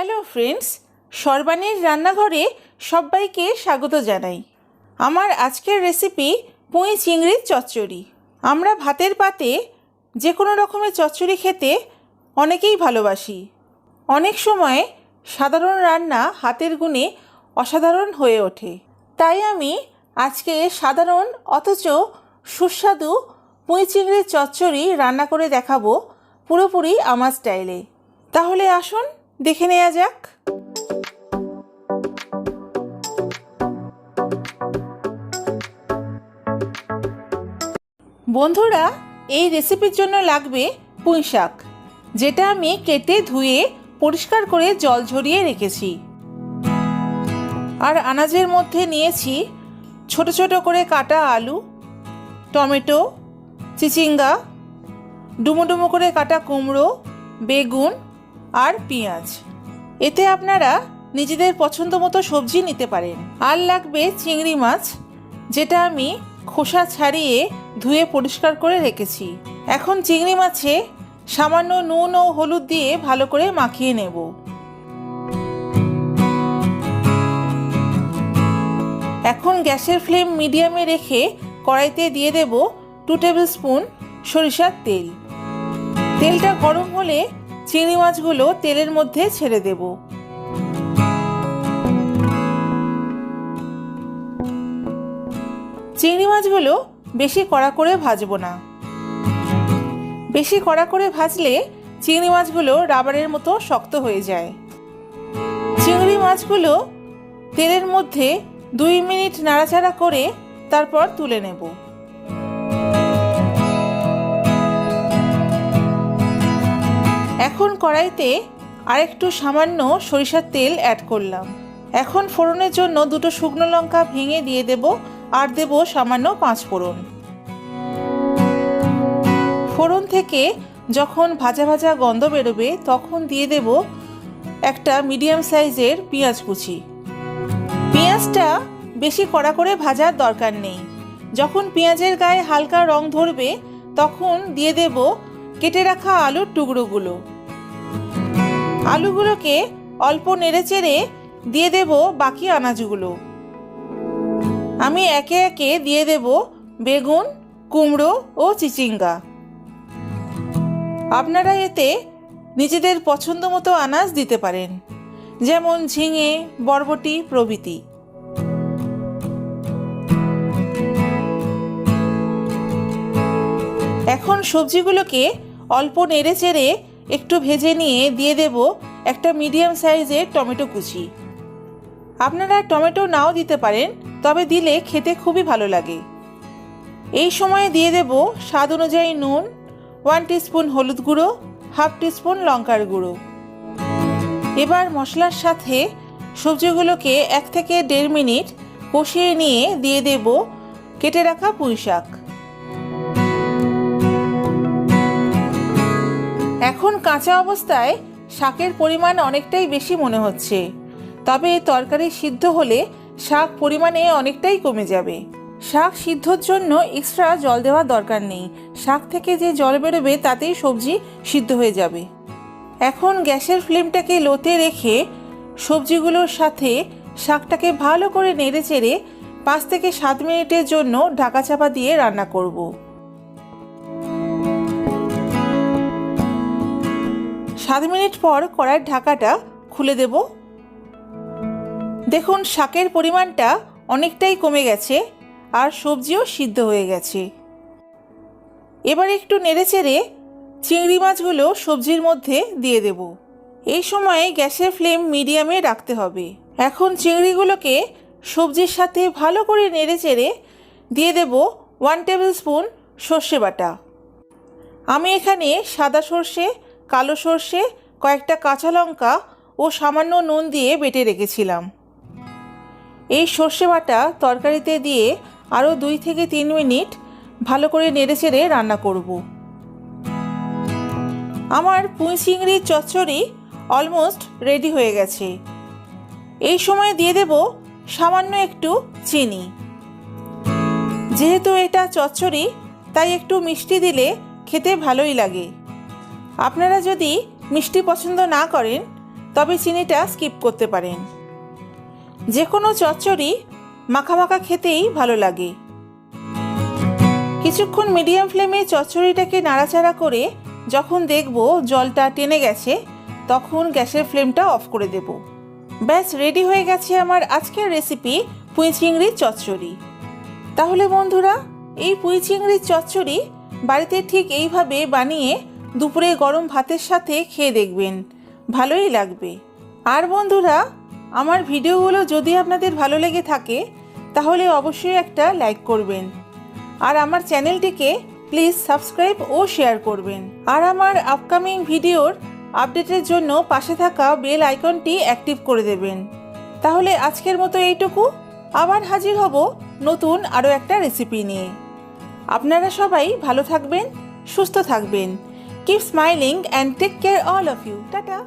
Hello friends, সর্বাণীর রান্নাঘরে সবাইকে স্বাগত জানাই। আমার আজকের রেসিপি পুঁই চিংড়ির চচ্চড়ি। আমরা ভাতের পাতে যে কোনো রকমের চচ্চড়ি খেতে অনেকেই ভালোবাসি। অনেক সময় সাধারণ রান্না হাতের গুণে অসাধারণ হয়ে ওঠে। তাই আমি আজকে সাধারণ অথচ সুস্বাদু পুঁই চিংড়ির চচ্চড়ি রান্না করে দেখাবো পুরোপুরি আমার স্টাইলে। তাহলে আসুন দেখে নেওয়া যাক। বন্ধুরা, এই রেসিপির জন্য লাগবে পুঁই শাক, যেটা আমি কেটে ধুয়ে পরিষ্কার করে জল ঝরিয়ে রেখেছি। আর আনাজের মধ্যে নিয়েছি ছোট ছোট করে কাটা আলু, টমেটো, চিচিঙ্গা, ডুমো ডুমো করে কাটা কুমড়ো, বেগুন আর পেঁয়াজ। এতে আপনারা নিজেদের পছন্দ মতো সবজি নিতে পারেন। আর লাগবে চিংড়ি মাছ, যেটা আমি খোসা ছাড়িয়ে ধুয়ে পরিষ্কার করে রেখেছি। এখন চিংড়ি মাছে সামান্য নুন ও হলুদ দিয়ে ভালো করে মাখিয়ে নেব। এখন গ্যাসের ফ্লেম মিডিয়ামে রেখে কড়াইতে দিয়ে দেব 2 টেবিল স্পুন সরিষার তেল। তেলটা গরম হলে চিংড়ি মাছগুলো তেলের মধ্যে ছেড়ে দেব। চিংড়ি মাছগুলো বেশি কড়া করে ভাজবো না। বেশি কড়া করে ভাজলে চিংড়ি মাছগুলো রাবারের মতো শক্ত হয়ে যায়। চিংড়ি মাছগুলো তেলের মধ্যে 2 মিনিট নাড়াচাড়া করে তারপর তুলে নেব। এখন কড়াইতে আরেকটু সামান্য সরিষার তেল অ্যাড করলাম। এখন ফোড়নের জন্য 2 শুকনো লঙ্কা ভেঙে দিয়ে দেব আর দেব সামান্য 5 ফোড়ন। ফোড়ন থেকে যখন ভাজা ভাজা গন্ধ বেরোবে তখন দিয়ে দেব একটা মিডিয়াম সাইজের পেঁয়াজ কুচি। পেঁয়াজটা বেশি কড়া করে ভাজার দরকার নেই। যখন পেঁয়াজের গায়ে হালকা রং ধরবে তখন দিয়ে দেব কেটে রাখা আলুর টুকরোগুলো। আলুগুলোকে অল্প নেড়েচেড়ে দিয়ে দেব বাকি আনাজগুলো। আমি একে একে দিয়ে দেব বেগুন, কুমড়ো ও চিচিঙ্গা। আপনারা এতে নিজেদের পছন্দ মতো আনাজ দিতে পারেন, যেমন ঝিঙে, বরবটি প্রভৃতি। এখন সবজিগুলোকে অল্প নেড়েচেড়ে একটু ভেজে নিয়ে দিয়ে দেব একটা মিডিয়াম সাইজের টমেটো কুচি। আপনারা টমেটো নাও দিতে পারেন, তবে দিলে খেতে খুবই ভালো লাগে। এই সময়ে দিয়ে দেব স্বাদ অনুযায়ী নুন, 1 টিস্পুন হলুদ গুঁড়ো, 1/2 টিস্পুন লঙ্কার গুঁড়ো। এবার মশলার সাথে সবজিগুলোকে 1 থেকে 1.5 মিনিট কষিয়ে নিয়ে দিয়ে দেব কেটে রাখা পুঁই শাক। এখন কাঁচা অবস্থায় শাকের পরিমাণ অনেকটাই বেশি মনে হচ্ছে, তবে তরকারি সিদ্ধ হলে শাক পরিমাণে অনেকটাই কমে যাবে। শাক সিদ্ধর জন্য এক্সট্রা জল দেওয়ার দরকার নেই। শাক থেকে যে জল বেরোবে তাতেই সবজি সিদ্ধ হয়ে যাবে। এখন গ্যাসের ফ্লেমটাকে লোতে রেখে সবজিগুলোর সাথে শাকটাকে ভালো করে নেড়েচেড়ে 5 থেকে 7 মিনিটের জন্য ঢাকা চাপা দিয়ে রান্না করব। 7 মিনিট পর কড়াইয়ের ঢাকাটা খুলে দেব। দেখুন, শাকের পরিমাণটা অনেকটাই কমে গেছে আর সবজিও সিদ্ধ হয়ে গেছে। এবার একটু নেড়েচেড়ে চিংড়ি মাছগুলো সবজির মধ্যে দিয়ে দেব। এই সময়ে গ্যাসের ফ্লেম মিডিয়ামে রাখতে হবে। এখন চিংড়িগুলোকে সবজির সাথে ভালো করে নেড়েচেড়ে দিয়ে দেব 1 টেবিল স্পুন সর্ষে বাটা। আমি এখানে সাদা সর্ষে, কালো সর্ষে, কয়েকটা কাঁচা লঙ্কা ও সামান্য নুন দিয়ে বেটে রেখেছিলাম। এই সর্ষে বাটা তরকারিতে দিয়ে আরও 2 থেকে 3 মিনিট ভালো করে নেড়েচেড়ে রান্না করব। আমার পুঁই চিংড়ির চচ্চড়ি অলমোস্ট রেডি হয়ে গেছে। এই সময় দিয়ে দেব সামান্য একটু চিনি। যেহেতু এটা চচ্চড়ি তাই একটু মিষ্টি দিলে খেতে ভালোই লাগে। আপনারা যদি মিষ্টি পছন্দ না করেন তবে চিনিটা স্কিপ করতে পারেন। যে কোনো চচ্চড়ি মাখা মাখা খেতেই ভালো লাগে। কিছুক্ষণ মিডিয়াম ফ্লেমে চচ্চড়িটাকে নাড়াচাড়া করে যখন দেখব জলটা টেনে গেছে, তখন গ্যাসের ফ্লেমটা অফ করে দেব। ব্যাস রেডি হয়ে গেছে আমার আজকের রেসিপি পুঁই চিংড়ির চচ্চড়ি। তাহলে বন্ধুরা, এই পুঁই চিংড়ির চচ্চড়ি বাড়িতে ঠিক এইভাবে বানিয়ে দুপুরে গরম ভাতের সাথে খেয়ে দেখবেন, ভালোই লাগবে। আর বন্ধুরা, আমার ভিডিওগুলো যদি আপনাদের ভালো লেগে থাকে তাহলে অবশ্যই একটা লাইক করবেন, আর আমার চ্যানেলটিকে প্লিজ সাবস্ক্রাইব ও শেয়ার করবেন। আর আমার আপকামিং ভিডিওর আপডেটের জন্য পাশে থাকা বেল আইকনটি অ্যাক্টিভ করে দেবেন। তাহলে আজকের মতো এইটুকু, আবার হাজির হব নতুন আরও একটা রেসিপি নিয়ে। আপনারা সবাই ভালো থাকবেন, সুস্থ থাকবেন। Keep smiling and take care all of you. Tata.